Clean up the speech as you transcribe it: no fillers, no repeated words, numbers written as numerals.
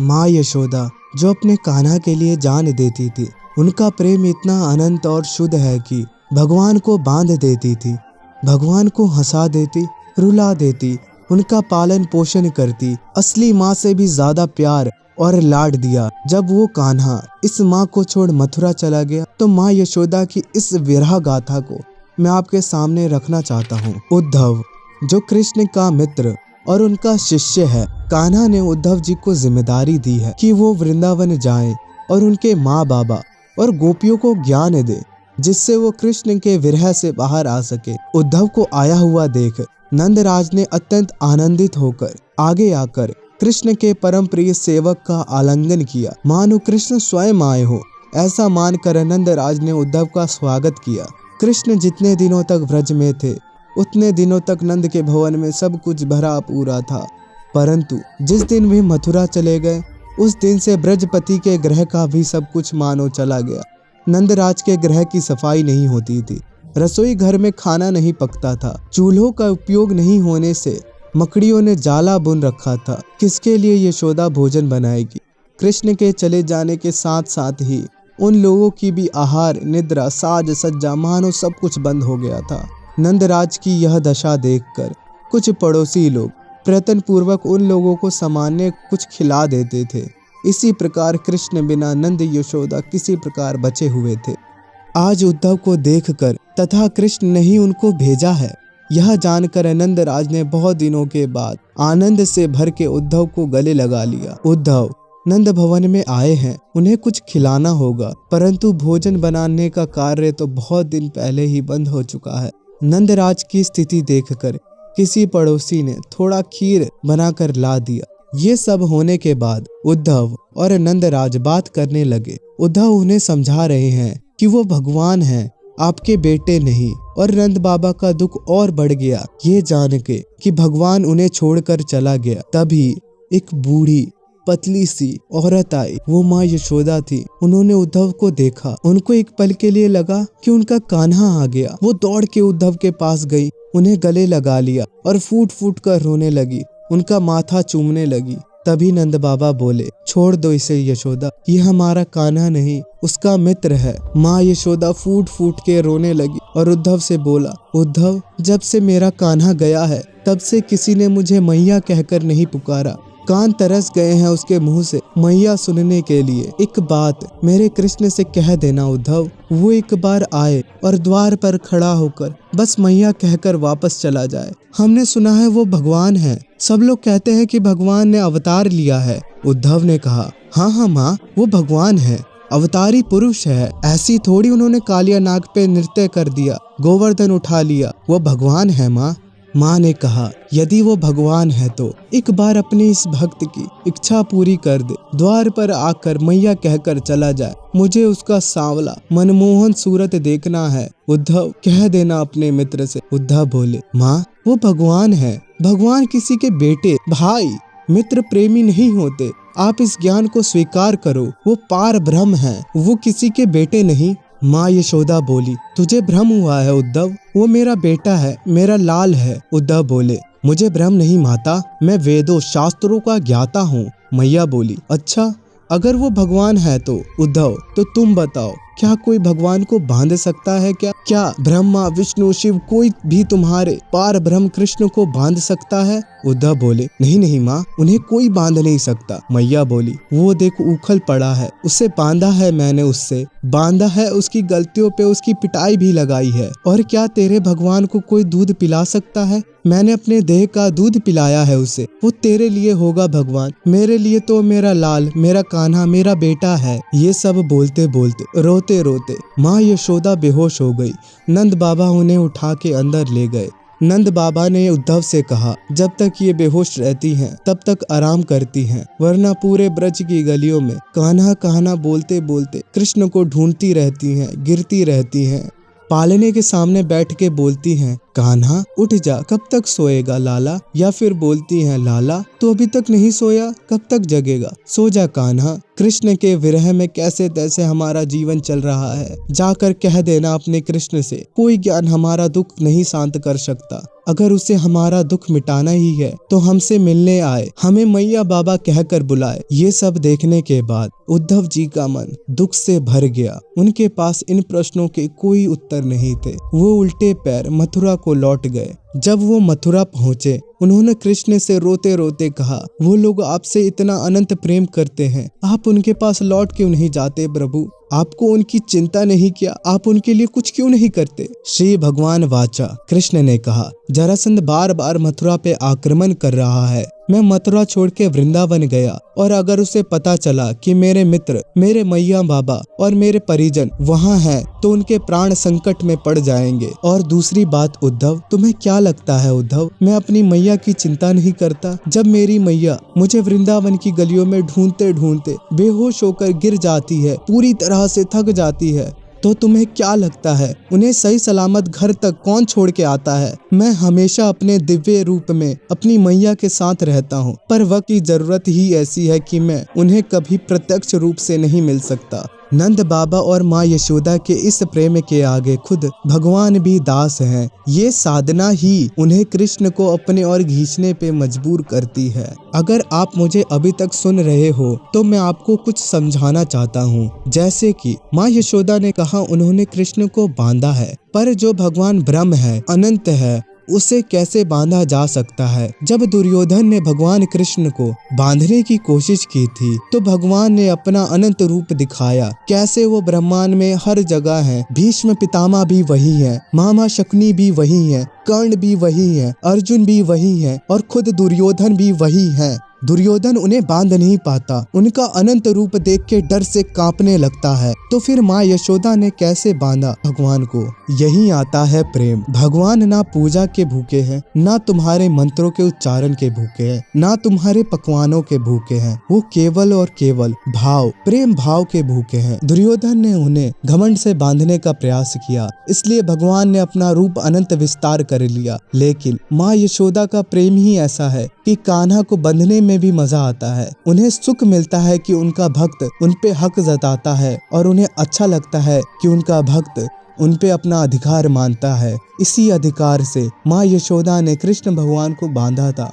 माँ यशोदा जो अपने कान्हा के लिए जान देती थी, उनका प्रेम इतना अनंत और शुद्ध है कि भगवान को बांध देती थी, भगवान को हंसा देती, रुला देती, उनका पालन पोषण करती, असली माँ से भी ज्यादा प्यार और लाड दिया। जब वो कान्हा इस माँ को छोड़ मथुरा चला गया तो माँ यशोदा की इस विरह गाथा को मैं आपके सामने रखना चाहता हूँ। उद्धव जो कृष्ण का मित्र और उनका शिष्य है, कान्हा ने उद्धव जी को जिम्मेदारी दी है कि वो वृंदावन जाएं और उनके माँ बाबा और गोपियों को ज्ञान दे, जिससे वो कृष्ण के विरह से बाहर आ सके। उद्धव को आया हुआ देख नंदराज ने अत्यंत आनंदित होकर आगे आकर कृष्ण के परम प्रिय सेवक का आलिंगन किया, मानो कृष्ण स्वयं आए हो। ऐसा मानकर नंदराज ने उद्धव का स्वागत किया। कृष्ण जितने दिनों तक व्रज में थे उतने दिनों तक नंद के भवन में सब कुछ भरा पूरा था, परंतु जिस दिन वे मथुरा चले गए उस दिन से ब्रजपति के गृह का भी सब कुछ मानो चला गया। नंदराज के गृह की सफाई नहीं होती थी, रसोई घर में खाना नहीं पकता था, चूल्हों का उपयोग नहीं होने से मकड़ियों ने जाला बुन रखा था। किसके लिए यशोदा भोजन बनाएगी? कृष्ण के चले जाने के साथ साथ ही उन लोगों की भी आहार, निद्रा, साज सज्जा मानो सब कुछ बंद हो गया था। नंदराज की यह दशा देखकर कुछ पड़ोसी लोग प्रयत्न पूर्वक उन लोगों को सामान्य कुछ खिला देते थे। इसी प्रकार कृष्ण बिना नंद यशोदा किसी प्रकार बचे हुए थे। आज उद्धव को देखकर तथा कृष्ण ने ही उनको भेजा है, यह जानकर नंदराज ने बहुत दिनों के बाद आनंद से भर के उद्धव को गले लगा लिया। उद्धव नंद भवन में आए हैं, उन्हें कुछ खिलाना होगा, परंतु भोजन बनाने का कार्य तो बहुत दिन पहले ही बंद हो चुका है। नंदराज की स्थिति देखकर किसी पड़ोसी ने थोड़ा खीर बनाकर ला दिया। ये सब होने के बाद उद्धव और नंदराज बात करने लगे। उद्धव उन्हें समझा रहे हैं कि वो भगवान हैं, आपके बेटे नहीं, और नंद बाबा का दुख और बढ़ गया ये जान के कि भगवान उन्हें छोड़कर चला गया। तभी एक बूढ़ी पतली सी औरत आई, वो माँ यशोदा थी। उन्होंने उद्धव को देखा, उनको एक पल के लिए लगा कि उनका कान्हा आ गया। वो दौड़ के उद्धव के पास गई, उन्हें गले लगा लिया और फूट फूट कर रोने लगी, उनका माथा चूमने लगी। तभी नंद बाबा बोले, छोड़ दो इसे यशोदा, ये हमारा कान्हा नहीं, उसका मित्र है। माँ यशोदा फूट फूट के रोने लगी और उद्धव से बोला, उद्धव जब से मेरा कान्हा गया है तब से किसी ने मुझे मैया कहकर नहीं पुकारा। कान तरस गए हैं उसके मुंह से मैया सुनने के लिए। एक बात मेरे कृष्ण से कह देना उद्धव, वो एक बार आए और द्वार पर खड़ा होकर बस मैया कहकर वापस चला जाए। हमने सुना है वो भगवान है, सब लोग कहते हैं कि भगवान ने अवतार लिया है। उद्धव ने कहा, हाँ माँ, वो भगवान है, अवतारी पुरुष है। ऐसी थोड़ी उन्होंने कालिया नाग पे नृत्य कर दिया, गोवर्धन उठा लिया, वो भगवान है माँ। माँ ने कहा, यदि वो भगवान है तो एक बार अपने इस भक्त की इच्छा पूरी कर दे, द्वार पर आकर मैया कहकर चला जाए। मुझे उसका सांवला मनमोहन सूरत देखना है। उद्धव कह देना अपने मित्र से। उद्धव बोले, माँ वो भगवान है, भगवान किसी के बेटे, भाई, मित्र प्रेमी नहीं होते। आप इस ज्ञान को स्वीकार करो, वो पार ब्रह्म है, वो किसी के बेटे नहीं। माँ यशोदा बोली, तुझे भ्रम हुआ है उद्धव, वो मेरा बेटा है, मेरा लाल है। उद्धव बोले, मुझे भ्रम नहीं माता, मैं वेदों शास्त्रों का ज्ञाता हूँ। मैया बोली, अच्छा अगर वो भगवान है तो उद्धव तो तुम बताओ, क्या कोई भगवान को बांध सकता है? क्या ब्रह्मा विष्णु शिव कोई भी तुम्हारे पार ब्रह्म कृष्ण को बांध सकता है? उद्धव बोले, नहीं माँ, उन्हें कोई बांध नहीं सकता। मैया बोली, वो देखो उखल पड़ा है, उसे बांधा है मैंने, उससे बांधा है, उसकी गलतियों पे उसकी पिटाई भी लगाई है। और क्या तेरे भगवान को कोई दूध पिला सकता है? मैंने अपने देह का दूध पिलाया है उसे, वो तेरे लिए होगा भगवान, मेरे लिए तो मेरा लाल, मेरा कान्हा, मेरा बेटा है। ये सब बोलते बोलते रोते रोते माँ यशोदा बेहोश हो गई। नंद बाबा उन्हें उठा के अंदर ले गए। नंद बाबा ने उद्धव से कहा, जब तक ये बेहोश रहती हैं तब तक आराम करती हैं, वरना पूरे ब्रज की गलियों में कान्हा कान्हा बोलते बोलते कृष्ण को ढूंढती रहती हैं, गिरती रहती हैं। पालने के सामने बैठ के बोलती हैं, कान्हा उठ जा, कब तक सोएगा लाला, या फिर बोलती है लाला तो अभी तक नहीं सोया, कब तक जगेगा, सो जा कान्हा। कृष्ण के विरह में कैसे तैसे हमारा जीवन चल रहा है, जाकर कह देना अपने कृष्ण से, कोई ज्ञान हमारा दुख नहीं शांत कर सकता। अगर उसे हमारा दुख मिटाना ही है तो हमसे मिलने आए, हमें मैया बाबा कहकर बुलाए। ये सब देखने के बाद उद्धव जी का मन दुख से भर गया। उनके पास इन प्रश्नों के कोई उत्तर नहीं थे। वो उल्टे पैर मथुरा को लौट गए। जब वो मथुरा पहुँचे, उन्होंने कृष्ण से रोते रोते कहा, वो लोग आपसे इतना अनंत प्रेम करते हैं, आप उनके पास लौट क्यों नहीं जाते प्रभु? आपको उनकी चिंता नहीं क्या? आप उनके लिए कुछ क्यों नहीं करते? श्री भगवान वाचा, कृष्ण ने कहा, जरासंध बार बार मथुरा पे आक्रमण कर रहा है। मैं मथुरा छोड़ के वृंदावन गया, और अगर उसे पता चला कि मेरे मित्र, मेरे मैया बाबा और मेरे परिजन वहाँ हैं, तो उनके प्राण संकट में पड़ जाएंगे। और दूसरी बात उद्धव, तुम्हें क्या लगता है उद्धव, मैं अपनी मैया की चिंता नहीं करता? जब मेरी मैया मुझे वृंदावन की गलियों में ढूंढते ढूंढते बेहोश होकर गिर जाती है, पूरी तरह से थक जाती है, तो तुम्हें क्या लगता है उन्हें सही सलामत घर तक कौन छोड़ के आता है? मैं हमेशा अपने दिव्य रूप में अपनी मैया के साथ रहता हूँ, पर वक्त की जरूरत ही ऐसी है कि मैं उन्हें कभी प्रत्यक्ष रूप से नहीं मिल सकता। नंद बाबा और माँ यशोदा के इस प्रेम के आगे खुद भगवान भी दास हैं। ये साधना ही उन्हें कृष्ण को अपने ओर खींचने पे मजबूर करती है। अगर आप मुझे अभी तक सुन रहे हो तो मैं आपको कुछ समझाना चाहता हूँ। जैसे कि माँ यशोदा ने कहा, उन्होंने कृष्ण को बांधा है, पर जो भगवान ब्रह्म है, अनंत है, उसे कैसे बांधा जा सकता है? जब दुर्योधन ने भगवान कृष्ण को बांधने की कोशिश की थी तो भगवान ने अपना अनंत रूप दिखाया, कैसे वो ब्रह्मांड में हर जगह है। भीष्म पितामह भी वही है, मामा शकुनी भी वही है, कर्ण भी वही है, अर्जुन भी वही है, और खुद दुर्योधन भी वही है। दुर्योधन उन्हें बांध नहीं पाता, उनका अनंत रूप देख के डर से कांपने लगता है। तो फिर माँ यशोदा ने कैसे बांधा भगवान को? यही आता है प्रेम। भगवान ना पूजा के भूखे हैं, ना तुम्हारे मंत्रों के उच्चारण के भूखे हैं, ना तुम्हारे पकवानों के भूखे हैं। वो केवल और केवल भाव, प्रेम भाव के भूखे हैं। दुर्योधन ने उन्हें घमंड से बांधने का प्रयास किया, इसलिए भगवान ने अपना रूप अनंत विस्तार कर लिया। लेकिन माँ यशोदा का प्रेम ही ऐसा है कि कान्हा को बंधने में भी मजा आता है। उन्हें सुख मिलता है कि उनका भक्त उन पे हक जताता है, और उन्हें अच्छा लगता है कि उनका भक्त उन पे अपना अधिकार मानता है। इसी अधिकार से माँ यशोदा ने कृष्ण भगवान को बांधा था।